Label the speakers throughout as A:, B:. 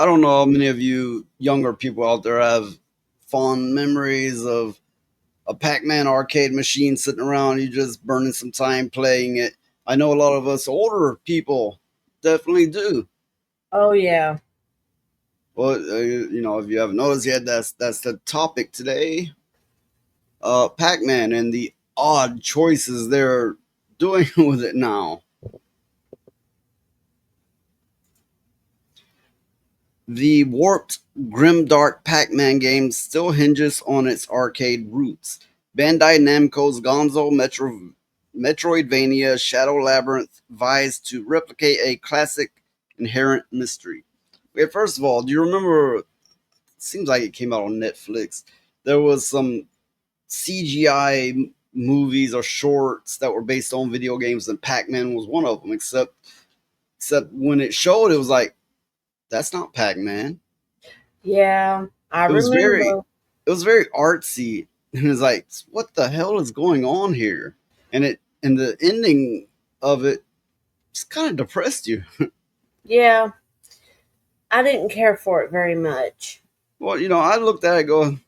A: I don't know how many of you younger people out there have fond memories of a Pac-Man arcade machine sitting around, you just burning some time playing it. I know a lot of us older people definitely do.
B: Oh yeah.
A: Well, if you haven't noticed yet, that's the topic today. Pac-Man and the odd choices they're doing with it now. The warped, grimdark Pac-Man game still hinges on its arcade roots. Bandai Namco's Metroidvania Shadow Labyrinth vies to replicate a classic inherent mystery. Okay, first of all, do you remember? It seems like it came out on Netflix. There was some CGI movies or shorts that were based on video games, and Pac-Man was one of them. Except when it showed, it was like that's not Pac-Man.
B: Yeah. I
A: it was very
B: remember.
A: it was very artsy, and it's like what the hell is going on here, and the ending of it just kind of depressed you.
B: Yeah. I didn't care for it very much.
A: Well, I looked at it going,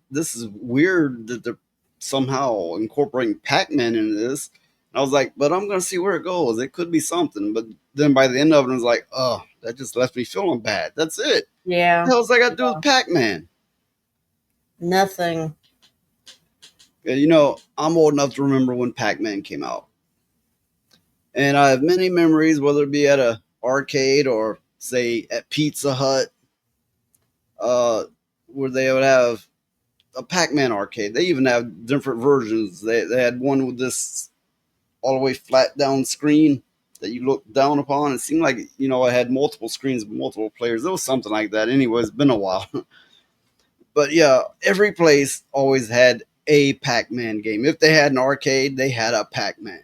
A: this is weird that they're somehow incorporating Pac-Man into this. And I was like, but I'm gonna see where it goes. It could be something. But then by the end of it, I was like, oh, that just left me feeling bad. That's it. What the
B: Yeah.
A: hell's that got to do
B: Yeah.
A: with Pac-Man?
B: Nothing.
A: Yeah, I'm old enough to remember when Pac-Man came out. And I have many memories, whether it be at a arcade or say at Pizza Hut, uh, where they would have a Pac-Man arcade. They even have different versions. They had one with this all the way flat down screen that you look down upon. It seemed like it had multiple screens with multiple players. It was something like that. Anyway, it's been a while. But yeah, every place always had a Pac-Man game. If they had an arcade, they had a Pac-Man.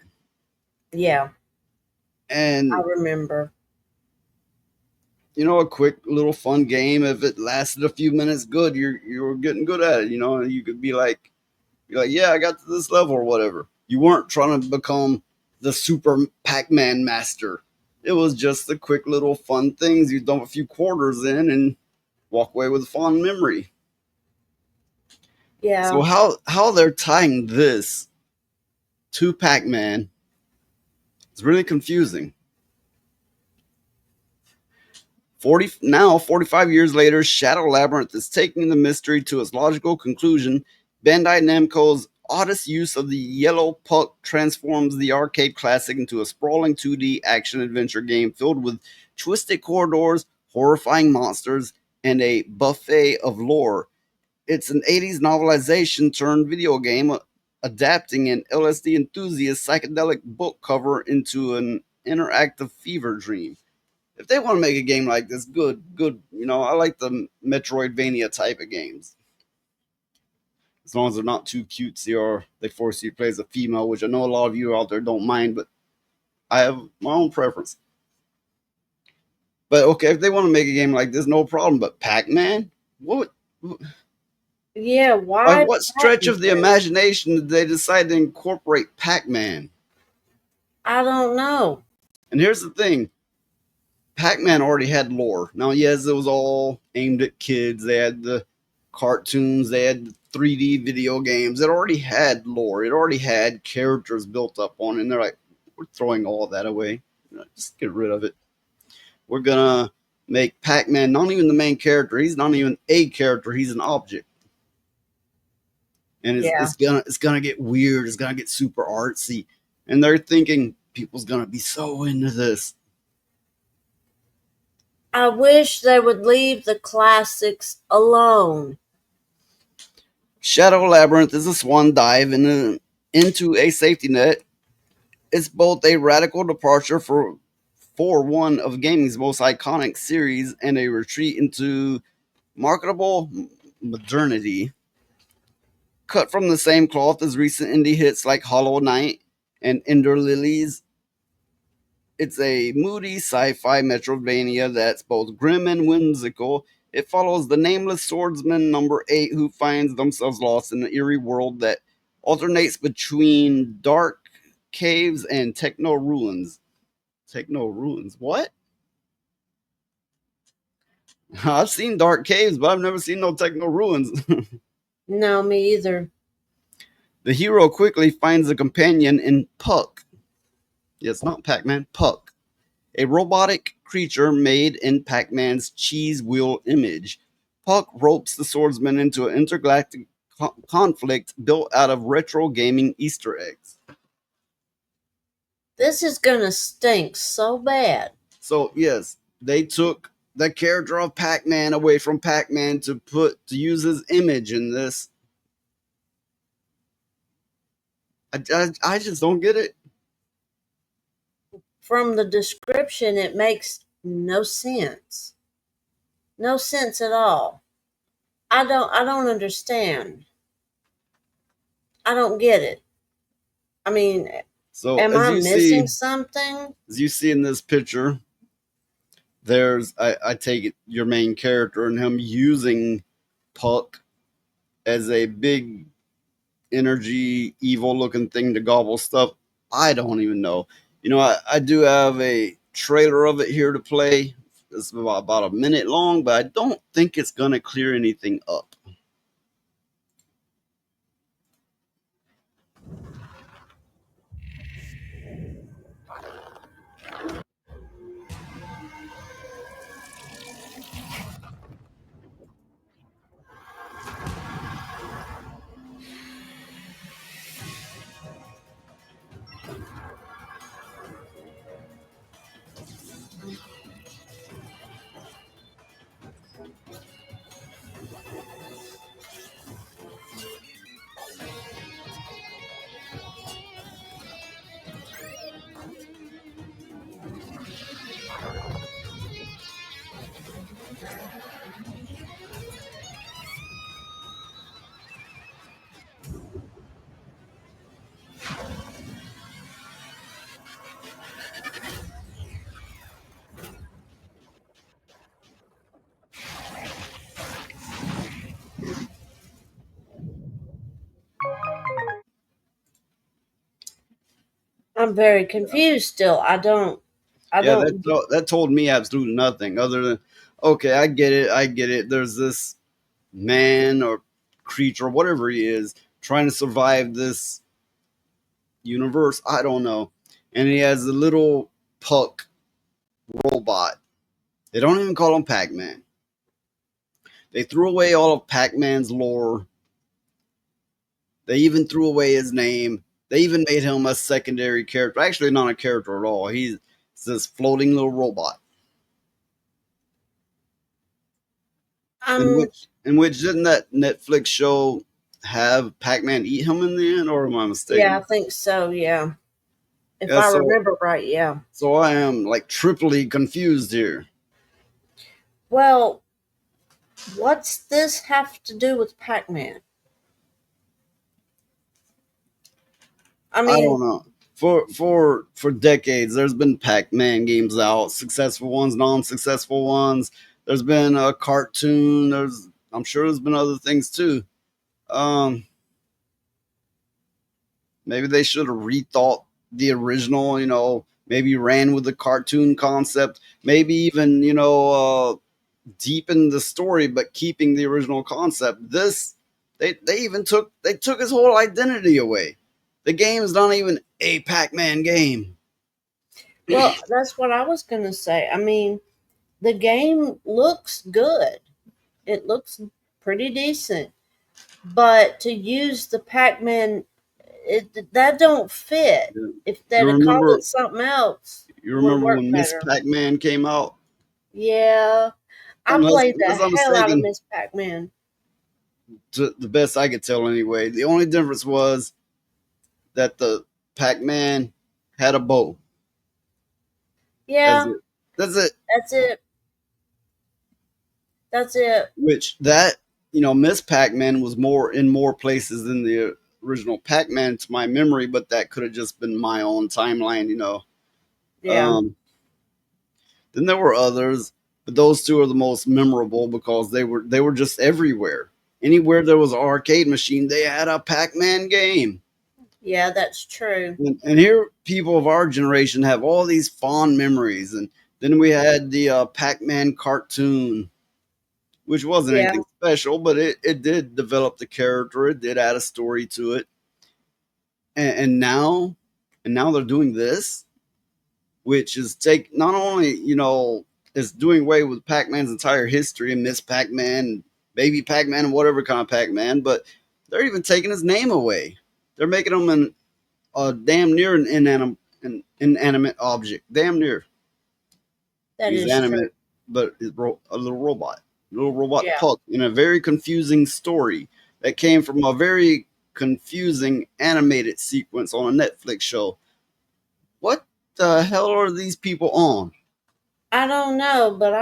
B: Yeah. I
A: And
B: remember.
A: a quick little fun game. If it lasted a few minutes, good. You're getting good at it. And you could be like, yeah, I got to this level or whatever. You weren't trying to become the super Pac-Man master. It was just the quick little fun things. You dump a few quarters in and walk away with a fond memory. So
B: Yeah.
A: how they're tying this to Pac-Man is really confusing. 45 years later, Shadow Labyrinth is taking the mystery to its logical conclusion. Bandai Namco's oddest use of the yellow puck transforms the arcade classic into a sprawling 2D action adventure game filled with twisted corridors, horrifying monsters, and a buffet of lore. It's an 80s novelization turned video game, adapting an LSD enthusiast psychedelic book cover into an interactive fever dream. If they want to make a game like this, good, good. I like the Metroidvania type of games, as long as they're not too cutesy or they force you to play as a female, which I know a lot of you out there don't mind, but I have my own preference. But okay, if they want to make a game like this, no problem. But Pac-Man, what?
B: Yeah.
A: By
B: Why
A: what stretch of the
B: Pac-Man?
A: imagination did they decide to incorporate Pac-Man?
B: I don't know.
A: And here's the thing: Pac-Man already had lore. Now, yes, it was all aimed at kids. They had the cartoons, they had the 3D video games. It already had lore. It already had characters built up on it. And they're like, we're throwing all of that away. Just get rid of it. We're gonna make Pac-Man not even the main character. He's not even a character. He's an object. And it's,
B: Yeah.
A: it's gonna it's gonna get weird. It's gonna get super artsy. And they're thinking people's gonna be so into this.
B: I wish they would leave the classics alone.
A: Shadow Labyrinth is a swan dive into a safety net. It's both a radical departure for one of gaming's most iconic series and a retreat into marketable modernity. Cut from the same cloth as recent indie hits like Hollow Knight and Ender Lilies, it's a moody sci-fi Metroidvania that's both grim and whimsical. It follows the nameless swordsman number 8 who finds themselves lost in an eerie world that alternates between dark caves and techno ruins. Techno ruins. What? I've seen dark caves, but I've never seen no techno ruins.
B: No, me either.
A: The hero quickly finds a companion in Puck. Yes, not Pac-Man, Puck, a robotic creature made in Pac-Man's cheese wheel image. Puck ropes the swordsman into an intergalactic conflict built out of retro gaming Easter eggs.
B: This is gonna stink so bad.
A: So yes, they took the character of Pac-Man away from Pac-Man to use his image in this. I just don't get it.
B: From the description, it makes no sense. No sense at all. I don't understand. I don't get it. I mean,
A: So
B: am I missing something?
A: as you see in this picture, there's I take it your main character and him using Puck as a big energy evil looking thing to gobble stuff. I don't even know. I do have a trailer of it here to play. It's about a minute long, but I don't think it's gonna clear anything up.
B: I'm very confused still. I
A: Yeah,
B: don't,
A: that told me absolutely nothing other than okay, I get it, I get it. There's this man or creature, whatever he is, trying to survive this universe. I don't know, and he has a little Puck robot. They don't even call him Pac-Man. They threw away all of Pac-Man's lore. They even threw away his name. They even made him a secondary character. Actually, not a character at all. He's this floating little robot.
B: I'm,
A: In which didn't that Netflix show have Pac-Man eat him in the end, or am I
B: yeah, I
A: mistaken?
B: think so, yeah. If
A: Yeah,
B: I
A: so
B: remember right, yeah.
A: so I am like triply confused here.
B: Well, what's this have to do with Pac-Man? I
A: I
B: mean,
A: don't know. For decades, there's been Pac-Man games out, successful ones, non-successful ones. There's been a cartoon. I'm sure there's been other things too. Um, Maybe they should have rethought the original. Maybe ran with the cartoon concept. Maybe even deepen the story, but keeping the original concept. They took his whole identity away. The game is not even a Pac-Man game.
B: well, that's what I was going to say. I mean, the game looks good. It looks pretty decent. But to use the Pac-Man, that don't fit. If
A: You
B: they'd have called
A: remember
B: it something else,
A: you
B: would have
A: remember
B: worked
A: when Miss
B: better.
A: Pac-Man came out?
B: Yeah, I
A: Unless
B: played the
A: unless I'm
B: hell out of
A: mistaken,
B: Miss Pac-Man.
A: to the best I could tell anyway, the only difference was that the Pac-Man had a bow. That's
B: Yeah,
A: it. That's it.
B: that's it. That's it.
A: Which that Miss Pac-Man was more places than the original Pac-Man to my memory, but that could have just been my own timeline.
B: Yeah,
A: Um, then there were others, but those two are the most memorable because they were just everywhere. Anywhere there was an arcade machine, they had a Pac-Man game.
B: yeah, that's true.
A: And here, people of our generation have all these fond memories. And then we had the Pac-Man cartoon. which wasn't
B: Yeah,
A: anything special, but it did develop the character. It did add a story to it, and now they're doing this, which is take not only is doing away with Pac-Man's entire history and Miss Pac-Man, Baby Pac-Man, and whatever kind of Pac-Man, but they're even taking his name away. They're making him a damn near an inanimate object, damn near.
B: that
A: He's
B: is true.
A: animate, but he's a little robot
B: Yeah.
A: Puck in a very confusing story that came from a very confusing animated sequence on a Netflix show. What the hell are these people on?
B: I don't know, but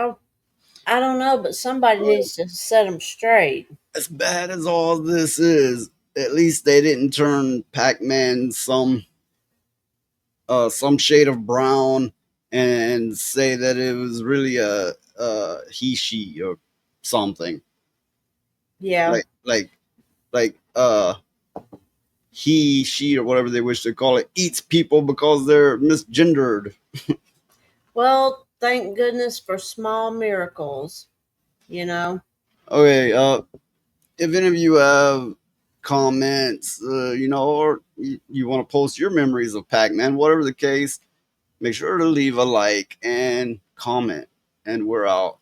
B: I don't know, but somebody needs to set them straight.
A: As bad as all this is, at least they didn't turn Pac-Man some shade of brown and say that it was really a he she or something
B: Yeah.
A: like he she or whatever they wish to call it eats people because they're misgendered.
B: Well, thank goodness for small miracles, you know.
A: Okay, if any of you have comments, or you want to post your memories of Pac-Man, whatever the case, make sure to leave a like and comment, and we're out.